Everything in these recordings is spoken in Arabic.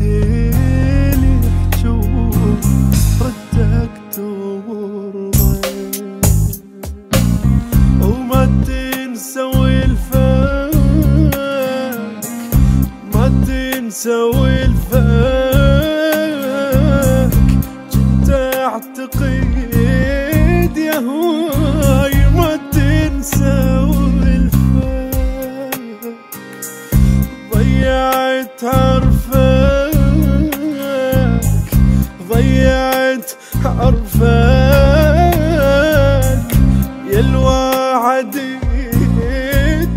وسكتيلي حجوك ردك ترضى وما تنسى والفاك ما تنسى والفاك كنت اعتقد يا هواي ما تنسى والفاك ضيعت عرفك ضيعت عرفك يا الوعديت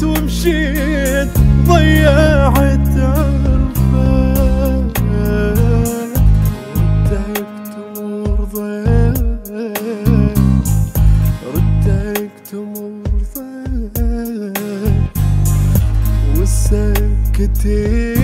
ومشيت ضيعت عرفك ردك ترضى ردك ترضى وسكتي